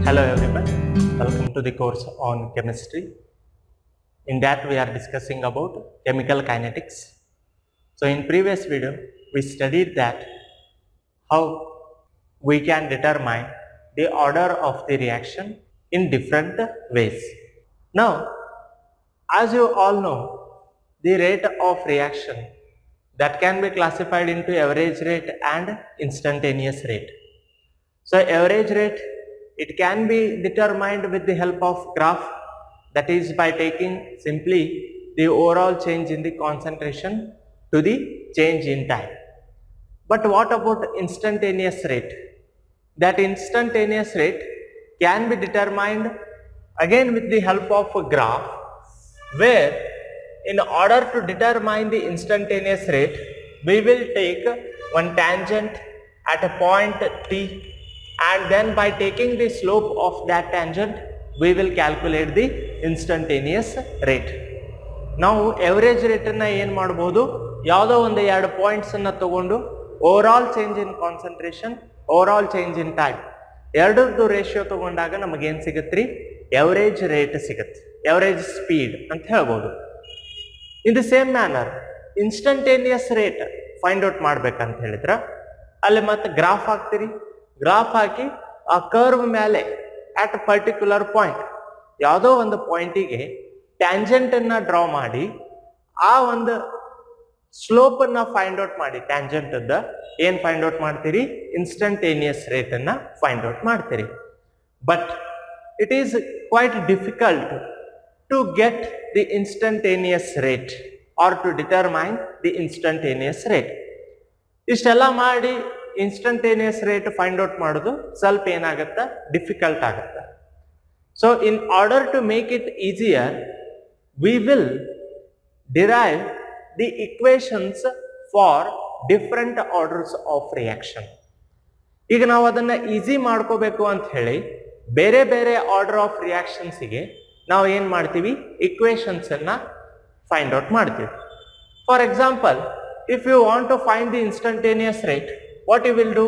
Hello everyone, welcome to the course on chemistry. In that we are discussing about chemical kinetics. So in previous video we studied that how we can determine the order of the reaction in different ways. Now as you all know, the rate of reaction that can be classified into average rate and instantaneous rate. So average rate, it can be determined with the help of graph, that is by taking simply the overall change in the concentration to the change in time. But what about instantaneous rate? That instantaneous rate can be determined again with the help of a graph, where in order to determine the instantaneous rate, we will take one tangent at a point t, and then by taking the slope of that tangent we will calculate the instantaneous rate. ನಾವು average ರೇಟನ್ನು ಏನು ಮಾಡ್ಬೋದು, ಯಾವುದೋ ಒಂದು ಎರಡು ಪಾಯಿಂಟ್ಸನ್ನು ತಗೊಂಡು overall change in concentration, overall change in time ಎರಡರದ್ದು ರೇಷಿಯೋ ತಗೊಂಡಾಗ ನಮಗೇನು ಸಿಗುತ್ತೆ ರೀ, ಎವರೇಜ್ ರೇಟ್ ಸಿಗುತ್ತೆ, ಎವರೇಜ್ ಸ್ಪೀಡ್ ಅಂತ ಹೇಳ್ಬೋದು. In the same manner instantaneous rate find out ಮಾಡ್ಬೇಕಂತ ಹೇಳಿದ್ರೆ ಅಲ್ಲಿ ಮತ್ತೆ ಗ್ರಾಫ್ ಹಾಕ್ತೀರಿ, ಗ್ರಾಫ್ ಹಾಕಿ ಆ ಕರ್ವ್ ಮೇಲೆ ಅಟ್ ಪರ್ಟಿಕ್ಯುಲರ್ ಪಾಯಿಂಟ್ ಯಾವುದೋ ಒಂದು ಪಾಯಿಂಟಿಗೆ ಟ್ಯಾಂಜೆಂಟ್ ಅನ್ನ ಡ್ರಾ ಮಾಡಿ ಆ ಒಂದು ಸ್ಲೋಪ್ ಅನ್ನ ಫೈಂಡ್ ಔಟ್ ಮಾಡಿ, ಟ್ಯಾಂಜೆಂಟ್ ಅದ ಏನ್ ಫೈಂಡ್ ಔಟ್ ಮಾಡ್ತೀರಿ, ಇನ್ಸ್ಟಂಟೇನಿಯಸ್ ರೇಟ್ ಅನ್ನ ಫೈಂಡ್ ಔಟ್ ಮಾಡ್ತೀರಿ. But it is quite difficult to get the instantaneous rate or to determine the instantaneous rate. ಇಷ್ಟೆಲ್ಲ ಮಾಡಿ ಇನ್ಸ್ಟಂಟೇನಿಯಸ್ ರೇಟ್ ಫೈಂಡ್ ಔಟ್ ಮಾಡೋದು ಸ್ವಲ್ಪ ಏನಾಗುತ್ತೆ, ಡಿಫಿಕಲ್ಟ್ ಆಗುತ್ತೆ. So in order to make it easier, we will derive the equations for different orders of reaction. ಈಗ ನಾವು ಅದನ್ನ easy ಮಾಡ್ಕೋಬೇಕು ಅಂತ ಹೇಳಿ ಬೇರೆ ಬೇರೆ ಆರ್ಡರ್ ಆಫ್ ರಿಯಾಕ್ಷನ್ಸ್ಗೆ ನಾವು ಏನ್ ಮಾಡ್ತೀವಿ, ಇಕ್ವೇಶನ್ಸ್ ಅನ್ನ ಫೈಂಡ್ ಔಟ್ ಮಾಡ್ತೀವಿ. For example, if you want to find the instantaneous rate, what you will do,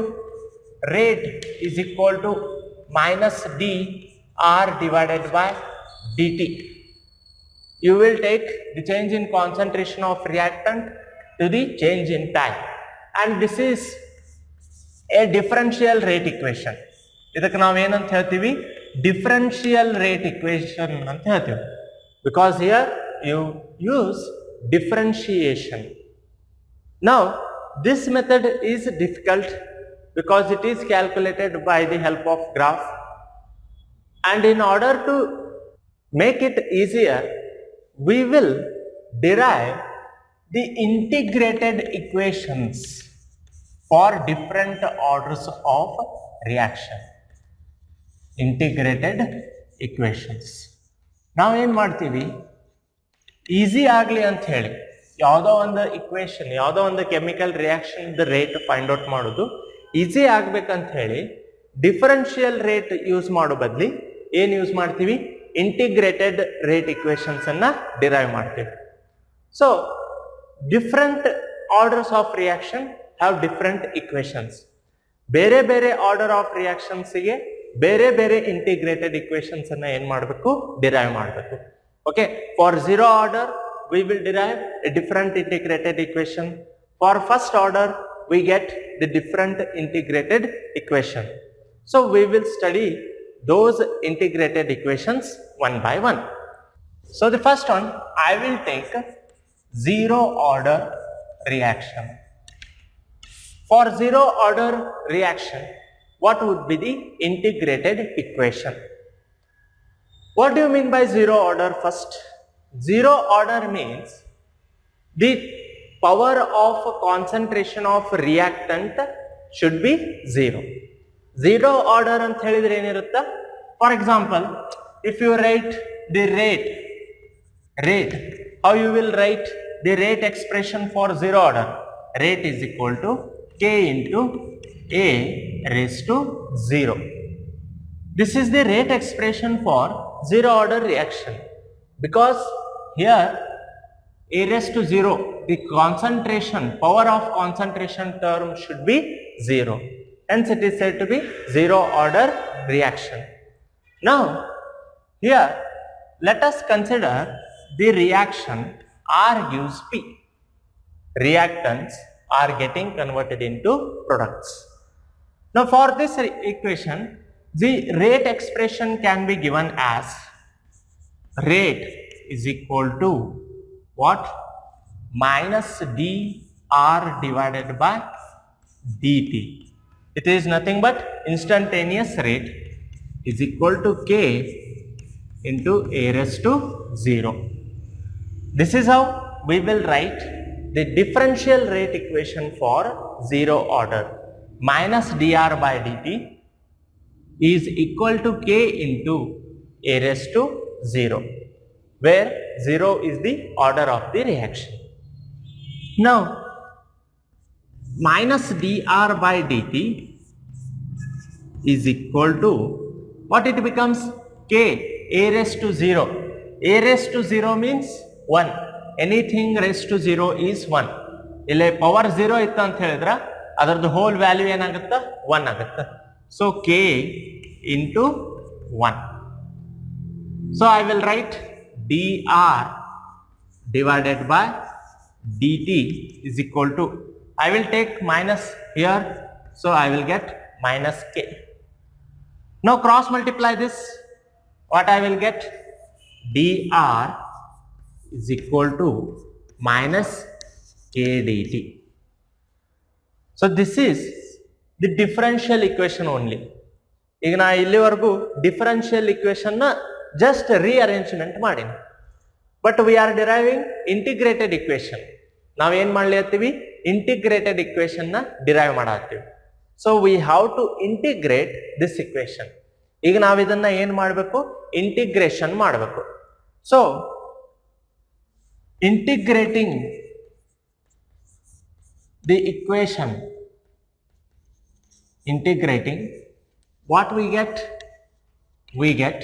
rate is equal to minus dr divided by dt. You will take the change in concentration of reactant to the change in time, and this is a differential rate equation. ಇದಕ್ಕೆ ನಾವು ಏನಂತ ಹೇಳ್ತೀವಿ, differential rate equation ಅಂತ ಹೇಳ್ತೀವಿ, because here you use differentiation. Now this method is difficult because it is calculated by the help of graph, and in order to make it easier we will derive the integrated equations for different orders of reaction. Integrated equations ನಾವು ಏನು ಮಾಡ್ತೀವಿ, easy ಆಗಲಿ ಅಂತ ಹೇಳಿ ಯಾವುದೋ ಒಂದು equation, ಯಾವುದೋ ಒಂದು chemical reaction rate find out ಮಾಡೋದು ಈಸಿ ಆಗ್ಬೇಕಂತ ಹೇಳಿ ಡಿಫರೆನ್ಷಿಯಲ್ ರೇಟ್ ಯೂಸ್ ಮಾಡೋ ಬದಲಿ ಏನು ಯೂಸ್ ಮಾಡ್ತೀವಿ, ಇಂಟಿಗ್ರೇಟೆಡ್ ರೇಟ್ ಇಕ್ವೇಶನ್ಸ್ ಅನ್ನ ಡಿರೈವ್ ಮಾಡ್ತೀವಿ. So different orders of reaction have different equations. ಬೇರೆ ಬೇರೆ ಆರ್ಡರ್ ಆಫ್ ರಿಯಾಕ್ಷನ್ಸ್ಗೆ ಬೇರೆ ಬೇರೆ ಇಂಟಿಗ್ರೇಟೆಡ್ ಇಕ್ವೇಶನ್ಸ್ ಅನ್ನ ಏನ್ ಮಾಡಬೇಕು, ಡಿರೈವ್ ಮಾಡಬೇಕು. Okay, for zero order we will derive a different integrated equation. For first order we get the different integrated equation. So we will study those integrated equations one by one. So the first one, I will take zero order reaction. For zero order reaction, what would be the integrated equation? What do you mean by zero order? First, zero order means the power of concentration of reactant should be zero. Zero order ಅಂತ ಹೇಳಿದ್ರೆ ಏನಿರುತ್ತೆ, for example if you write the rate, how you will write the rate expression for zero order? Rate is equal to k into a raised to 0. This is the rate expression for zero order reaction, because here a raised to 0, the concentration, power of concentration term should be 0. Hence it is said to be zero order reaction. Now here let us consider the reaction R gives P. Reactants are getting converted into products. Now for this equation, the rate expression can be given as rate is equal to what? Minus dR divided by dt. It is nothing but instantaneous rate is equal to K into a raised to 0. This is how we will write the differential rate equation for zero order. Minus dr by dt is equal to K into a raised to 0, where 0 is the order of the reaction. Now minus dr by dt is equal to what it becomes? K a raised to 0. A raised to 0 means 1. Anything raised to 0 is 1. ಇಲ್ಲಿ power 0 ಇತ್ತು ಅಂತ ಹೇಳಿದ್ರೆ ಅದರದ್ದು hole value ಏನಾಗುತ್ತೆ? 1 ಆಗುತ್ತೆ. So K into 1. So I will write dr divided by dt is equal to, I will take minus here, so I will get minus K. Now cross multiply this, what I will get? dr is equal to minus K dt. So this is the differential equation only. ಈಗ ನಾ ಇಲ್ಲಿವರೆಗೂ differential equation ನ just rearrangement ಮಾಡೀನಿ. But we are deriving integrated equation. ನಾವೇನ್ ಮಾಡ್ಲಿತ್ತೀವಿ? Integrated equation ನ derive ಮಾಡತ್ತೀವಿ. So we have to integrate this equation. ಈಗ ನಾವು ಇದನ್ನ ಏನ್ ಮಾಡಬೇಕು? ಇಂಟಿಗ್ರೇಷನ್ ಮಾಡಬೇಕು. So integrating the equation, integrating, what we get?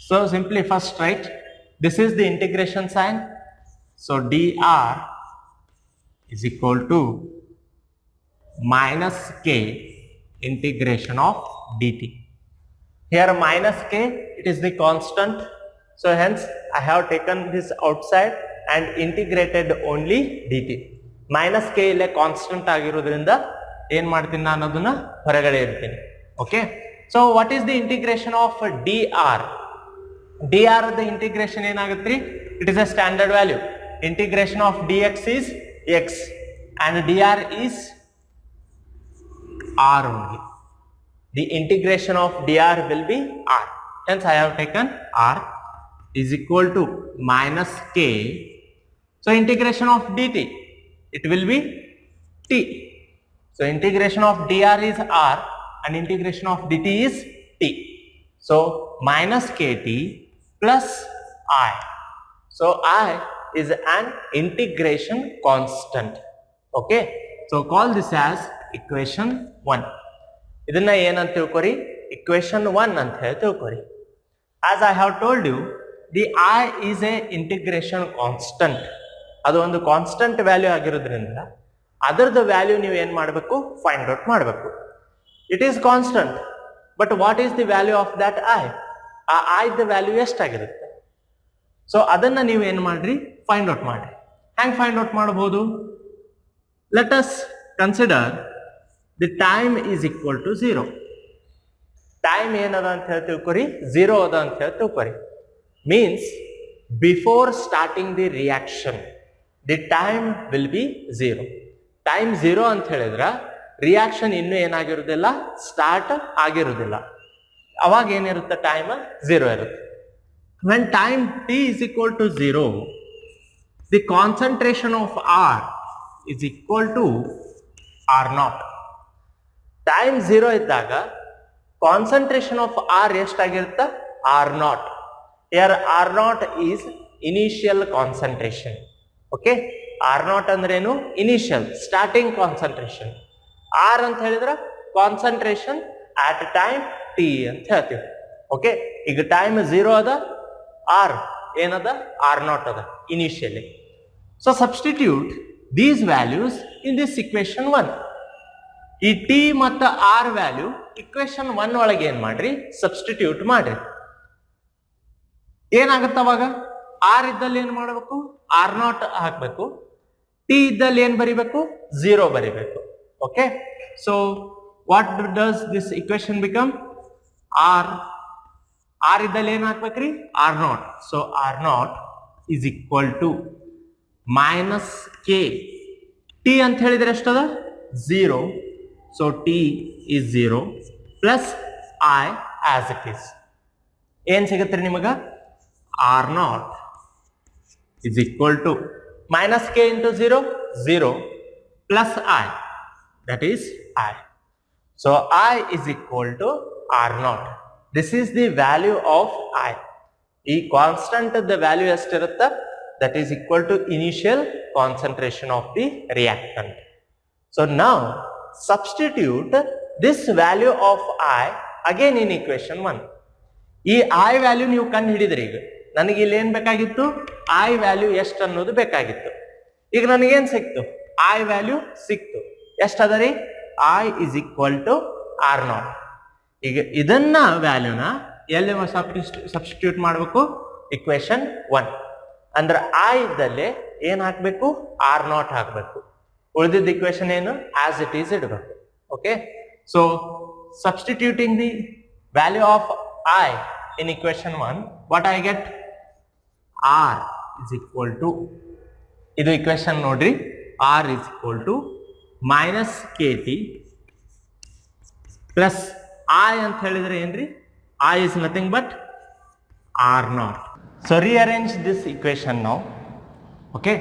So simply first write, this is the integration sign, so dr is equal to minus K integration of dt. Here minus K, it is the constant, so hence I have taken this outside and integrated only dt. Minus K ile constant ಆಗಿರೋದ್ರಿಂದ ಏನ್ ಮಾಡ್ತೀನಿ ನಾನು ಅದನ್ನ ಹೊರಗಡೆ ಇರ್ತೀನಿ. Okay, so what is the integration of dr? dr ದ integration ಏನಾಗುತ್ತೆ? It is a standard value. Integration of dx is x and dr is r only. The integration of dr will be r. Hence I have taken r is equal to minus K. So integration of dt, it will be t. So integration of dr is r and integration of dt is t. So minus kt plus I. So I is an integration constant. Okay. So call this as equation 1. ಇದನ್ನ ಏನಂತ ತಿಳ್ಕೊರಿ? equation 1 ಅಂತ ಹೇಳಿ ತಿಳ್ಕೊರಿ. As I have told you, the I is a integration constant. ಅದು ಒಂದು constant value ಆಗಿರೋದ್ರಿಂದ ಅದರದ value ನೀವು ಏನ್ ಮಾಡಬೇಕು? ಫೈಂಡ್ ಔಟ್ ಮಾಡಬೇಕು. It is constant, but what is the value of that I? ಆ ಐ ದ ವ್ಯಾಲ್ಯೂ ಎಷ್ಟಾಗಿರುತ್ತೆ? ಸೊ ಅದನ್ನ ನೀವು ಏನ್ ಮಾಡ್ರಿ? ಫೈಂಡ್ ಔಟ್ ಮಾಡ್ರಿ. ಹ್ಯಾಂಗ್ ಫೈಂಡ್ ಔಟ್ ಮಾಡಬಹುದು? Let us consider the time is equal to 0. Time ಏನದ ಅಂತ ಹೇಳಿ ತಿಳ್ಕೊರಿ? 0 ಅದ ಅಂತ ಹೇಳಿ ತಿಳ್ಕೊರಿ. Means before starting the reaction the time will be 0. Time 0 ಅಂತ ಹೇಳಿದ್ರ ರಿಯಾಕ್ಷನ್ ಇನ್ನೂ ಏನಾಗಿರುವುದಿಲ್ಲ? ಸ್ಟಾರ್ಟ್ ಆಗಿರುವುದಿಲ್ಲ. ಅವಾಗ ಏನಿರುತ್ತೆ? ಟೈಮ್ 0 ಇರುತ್ತೆ. When time t is equal to 0, the concentration of R is equal to R0. Time 0 ಇದ್ದಾಗ ಕಾನ್ಸಂಟ್ರೇಷನ್ ಆಫ್ ಆರ್ ಎಷ್ಟಾಗಿರುತ್ತೆ? R0. Here R0 is initial concentration. Okay, R0 ಅಂದ್ರೇನು? Initial, starting concentration. ಆರ್ ಅಂತ ಹೇಳಿದ್ರ concentration ಆಟ್ time T ಅಂತ ಹೇಳ್ತೀವಿ. Okay, ಈಗ time 0 ಅದ, R ಏನದ? R0 ಅದ initially. So substitute these values in this equation 1. ಈ ಟಿ ಮತ್ತು ಆರ್ ವ್ಯಾಲ್ಯೂ ಇಕ್ವೇಶನ್ 1 ಒಳಗೆ ಏನ್ ಮಾಡ್ರಿ ಸಬ್ಸ್ಟಿಟ್ಯೂಟ್ ಮಾಡ್ರಿ. ಏನಾಗುತ್ತೆ ಅವಾಗ? ಆರ್ ಇದ್ದಲ್ಲಿ ಏನ್ ಮಾಡಬೇಕು? ಆರ್ ನಾಟ್ ಹಾಕ್ಬೇಕು. ಟಿ ಇದ್ದಲ್ಲಿ ಏನ್ ಬರಿಬೇಕು? 0 ಬರಿಬೇಕು. Okay, so what does this equation become? R ಇದ್ದಲ್ಲಿ ಏನ್ ಹಾಕ್ಬೇಕ್ರಿ? R naught. So R naught is equal to minus K. T ಅಂತ ಹೇಳಿದ್ರೆ ಎಷ್ಟದ? 0. So T is 0 plus I as it is. ಏನ್ ಸಿಗುತ್ತೆ ನಿಮಗ? R naught is equal to minus k into 0, 0 plus I, that is I. So I is equal to R naught. This is the value of I. ಈ constant the value ಎಷ್ಟಿರುತ್ತೆ? That is equal to initial concentration of the reactant. So now substitute this value of I again in equation 1. ಈ I value ನೀವು ಕಂಡು ಹಿಡಿದ್ರಿ. ಈಗ ನನಗೆ ಇಲ್ಲಿ ಏನ್ ಬೇಕಾಗಿತ್ತು? ಐ ವ್ಯಾಲ್ಯೂ ಎಷ್ಟು ಅನ್ನೋದು ಬೇಕಾಗಿತ್ತು. ಈಗ ನನಗೇನ್ ಸಿಕ್ತು? ಐ ವ್ಯಾಲ್ಯೂ ಸಿಕ್ತು. ಎಷ್ಟದ ರೀ? I is equal to R naught. ಈಗ ಇದನ್ನ ವ್ಯಾಲ್ಯೂನ ಎಲ್ಲಿ ಸಬ್ಸ್ಟಿಟ್ಯೂಟ್ ಮಾಡಬೇಕು? ಇಕ್ವೇಶನ್ 1. ಅಂದ್ರೆ ಐ ಇದ್ದಲ್ಲಿ ಏನ್ ಹಾಕ್ಬೇಕು? ಆರ್ ನಾಟ್ ಹಾಕ್ಬೇಕು. ಉಳಿದಿದ್ದ ಇಕ್ವೇಶನ್ ಏನು? ಆಸ್ ಇಟ್ ಈಸ್ ಇಡಬೇಕು. Okay, so substituting the value of I in equation 1, what I get? R is equal to, ಇದು equation ನೋಡ್ರಿ, R is equal to minus KT plus I ಅಂತ ಹೇಳಿದ್ರೆ ಏನ್ರಿ? I is nothing but R naught. So rearrange this equation now. Okay,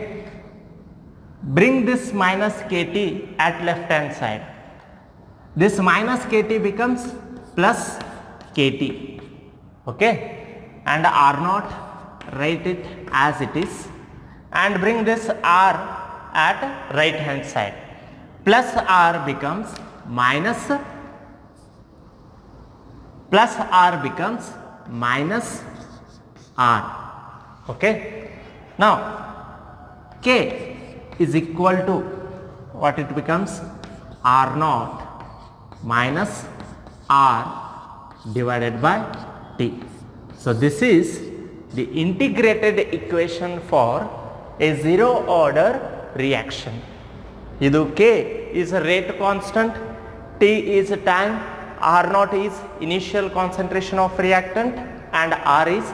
bring this minus KT at left hand side. This minus KT becomes plus KT. Okay, and R naught, write it as it is, and bring this R at right hand side. Plus R becomes minus, plus R becomes minus R. Okay, now K is equal to what it becomes? R naught minus R divided by T. So this is the integrated equation for a zero order reaction. Idu K is a rate constant, T is time, R naught is initial concentration of reactant, and R is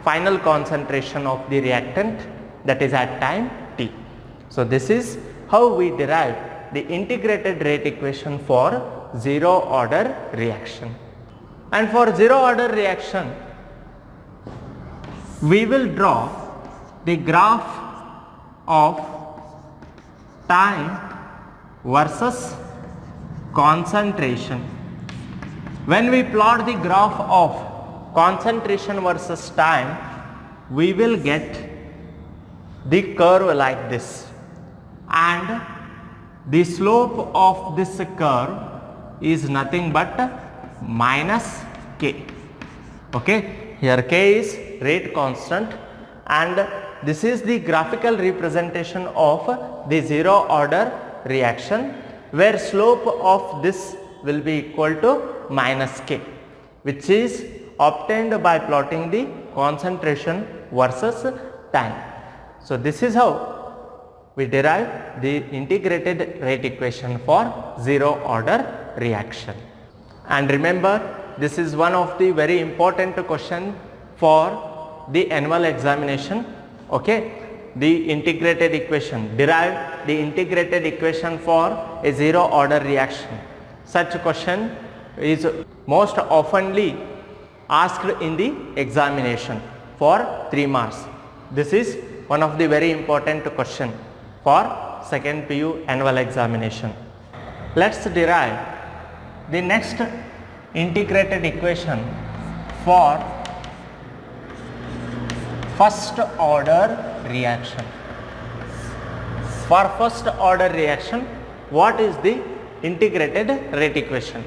final concentration of the reactant, that is at time T. So this is how we derive the integrated rate equation for zero order reaction. And for zero order reaction, we will draw the graph of time versus concentration. When we plot the graph of concentration versus time, we will get the curve like this, and the slope of this curve is nothing but minus K. Okay, here K is rate constant, and this is the graphical representation of the zero order reaction, where slope of this will be equal to minus K, which is obtained by plotting the concentration versus time. So this is how we derive the integrated rate equation for zero order reaction. And remember, this is one of the very important question for the annual examination. Okay, the integrated equation, derive the integrated equation for a zero order reaction. Such question is most oftenly asked in the examination for 3 marks. This is one of the very important question for second PU annual examination. Let's derive the next integrated equation for first order reaction. For first order reaction, what is the integrated rate equation?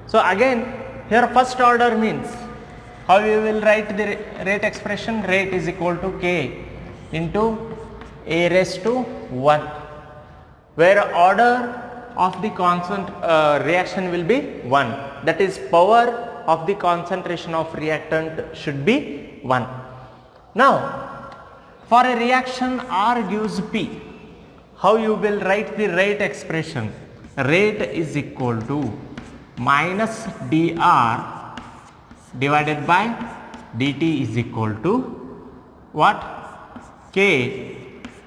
So again, here first order means how you will write the rate expression? Rate is equal to K into A raised to 1, where order of the constant reaction will be 1. That is, power of the concentration of reactant should be 1. Now, for a reaction R gives P, how you will write the rate expression? Rate is equal to minus dr divided by dt is equal to what? K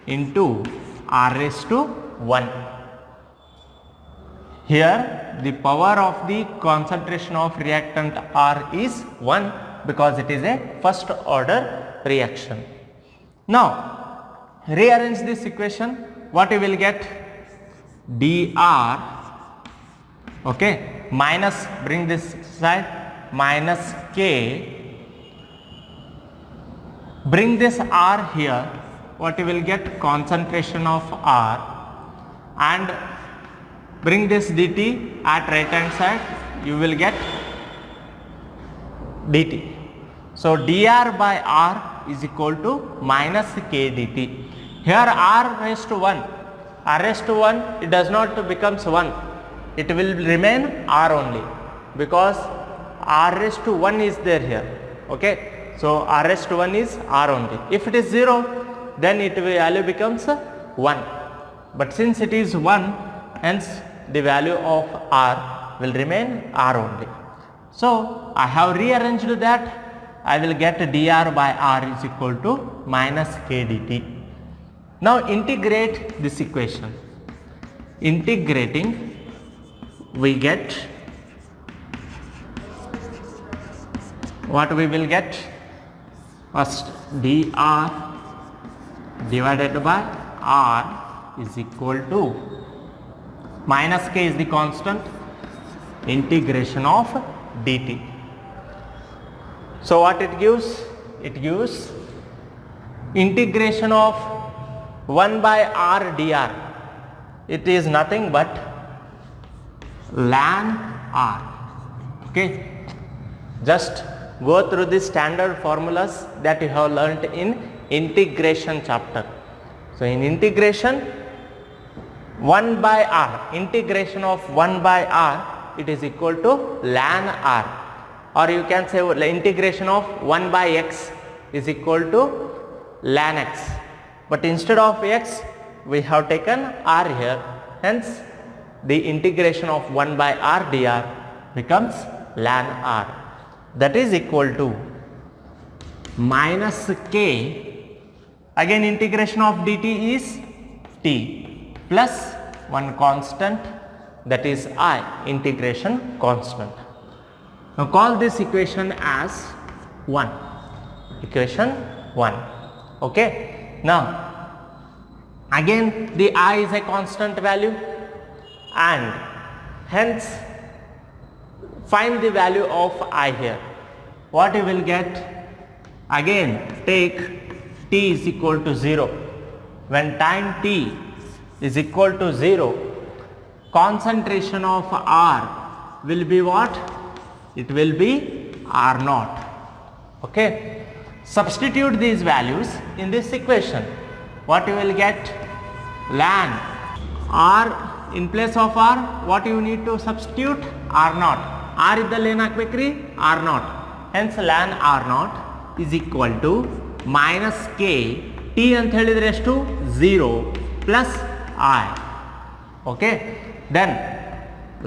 into R raised to 1. Here the power of the concentration of reactant R is 1 because it is a first order reaction. Now rearrange this equation. What you will get? Dr, okay, minus, bring this side, minus K, bring this R here. What you will get? Concentration of R, and bring this dt at right hand side, you will get dt. So dr by R is equal to minus K dt. Here R raised to 1, R raised to 1, it does not becomes 1, it will remain R only because R raised to 1 is there here, okay. So R raised to 1 is R only. If it is 0, then it value becomes 1, but since it is 1, hence the value of R will remain R only. So I have rearranged that. I will get dr by R is equal to minus K dt. Now integrate this equation. Integrating, we get what we will get? First, dr divided by R is equal to minus K is the constant, integration of dt. So what it gives? It gives integration of 1 by R dr. It is nothing but ln R, okay. Just go through the standard formulas that you have learnt in integration chapter. So in integration, 1 by R, integration of 1 by R, it is equal to ln R, or you can say integration of 1 by X is equal to ln X, but instead of X we have taken R here, hence the integration of 1 by R dr becomes ln R, that is equal to minus K, again integration of dt is T plus one constant, that is I, integration constant. Now call this equation as 1, equation 1, okay. Now again the I is a constant value, and hence find the value of I here. What you will get? Again take t is equal to 0. When time t is equal to 0, concentration of R will be what? It will be R naught, okay. Substitute these values in this equation. What you will get? Ln R, in place of R, what you need to substitute? R naught. R iddalli ಏನು ಹಾಕಬೇಕ್ರಿ? R naught. Hence ln R naught is equal to minus K, T ಅಂತ ಹೇಳಿದ್ರೆ ಎಷ್ಟು? 0 plus I, okay. Then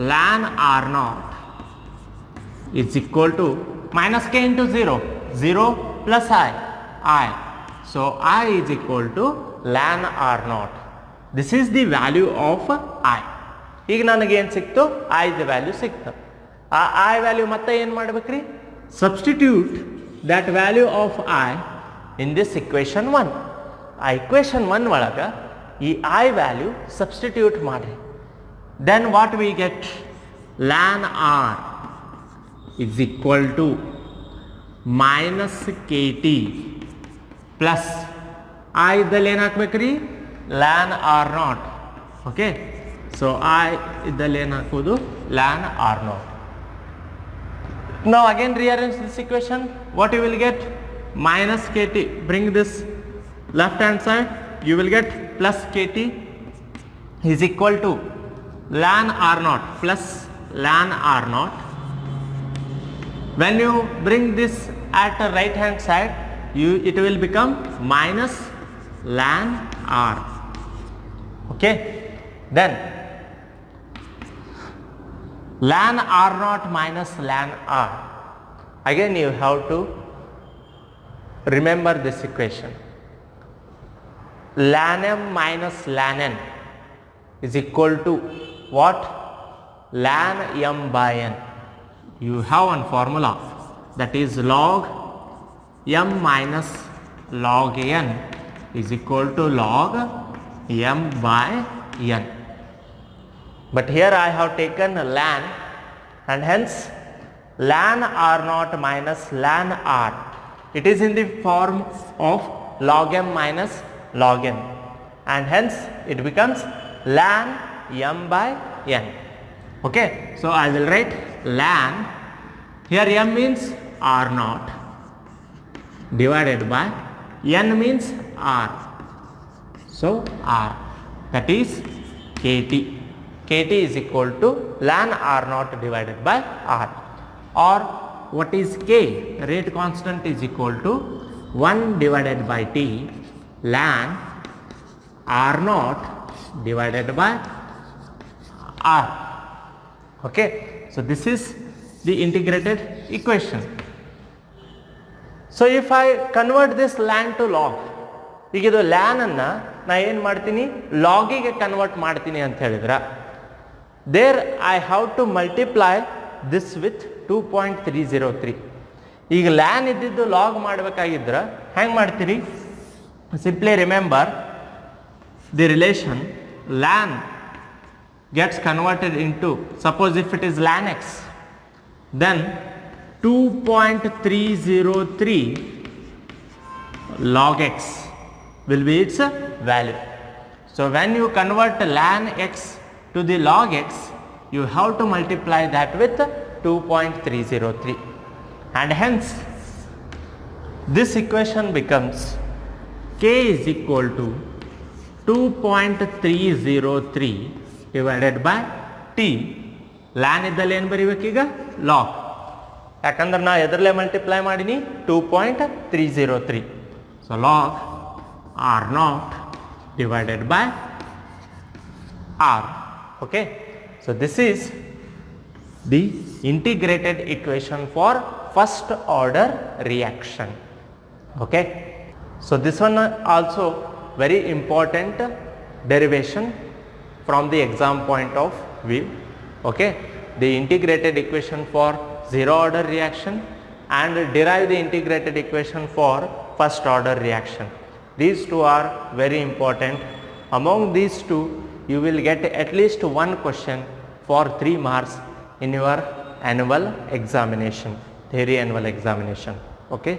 ln R naught is equal to minus K into 0, 0 plus I. So I is equal to ln R naught. This is the value of I. ಈಗ ನನಗೆ ಏನು ಸಿಕ್ತು? I the value ಸಿಕ್ತು. ಆ I value ಮತ್ತೆ ಏನು ಮಾಡಬೇಕ್ರಿ? Substitute that value of I in this equation 1. ಆ equation 1 ಒಳಗೆ ಈ I value substitute ಮಾಡಿ. Then what we get? Ln R is equal to minus KT plus I ಇದ್ದಲ್ಲಿ ಏನು ಹಾಕಬೇಕ್ರಿ? ln R naught, okay. So I ಇದ್ದಲ್ಲಿ ಏನು ಹಾಕೋದು? ln R naught. Now again rearrange this equation. What you will get? Minus KT, bring this left hand side, you will get plus KT is equal to ln r naught plus ln r naught. When you bring this at the right hand side, it will become minus ln r. Okay, then ln r naught minus ln r. Again you have to remember this equation. Ln m minus ln n is equal to what? Ln m by n. You have one formula, that is log m minus log n is equal to log m by n. But here I have taken ln, and hence ln r naught minus ln r, it is in the form of log m minus log n, and hence it becomes ln m by n. Okay, so I will write ln, here m means r naught divided by n means r, so r, that is kt. Kt is equal to ln r naught divided by r, or what is k? Rate constant is equal to 1 divided by t ln r naught divided by r. Okay, so this is the integrated equation. So if I convert this ln to log, ಈಗ ಇದು ln ಅನ್ನ ನಾ ಏನು ಮಾಡ್ತೀನಿ, ಲಾಗಿಗೆ convert ಮಾಡ್ತೀನಿ ಅಂತ ಹೇಳಿದ್ರ, there I have to multiply this with 2.303. ಈಗ ln ಇದ್ದಿದ್ದು ಲಾಗ್ ಮಾಡಬೇಕಾಗಿದ್ರ ಹೆಂಗೆ ಮಾಡ್ತೀರಿ? Simply remember the relation ln gets converted into, suppose if it is ln x, then 2.303 log x will be its value. So when you convert ln x to the log x, you have to multiply that with 2.303, and hence this equation becomes k is equal to 2.303 divided by t. ln ಇದ್ದಲ್ಲಿ ಏನು ಬರೀಬೇಕೀಗ? log. ಯಾಕಂದ್ರೆ ನಾ ಎದರಲ್ಲೇ multiply ಮಾಡೀನಿ? 2.303. So log r naught divided by r. Okay, so this is the integrated equation for first order reaction. Okay, so this one also very important derivation from the exam point of view. Okay, the integrated equation for zero order reaction and derive the integrated equation for first order reaction. These two are very important. Among these two, you will get at least one question for 3 marks in your annual examination, theory annual examination. Okay.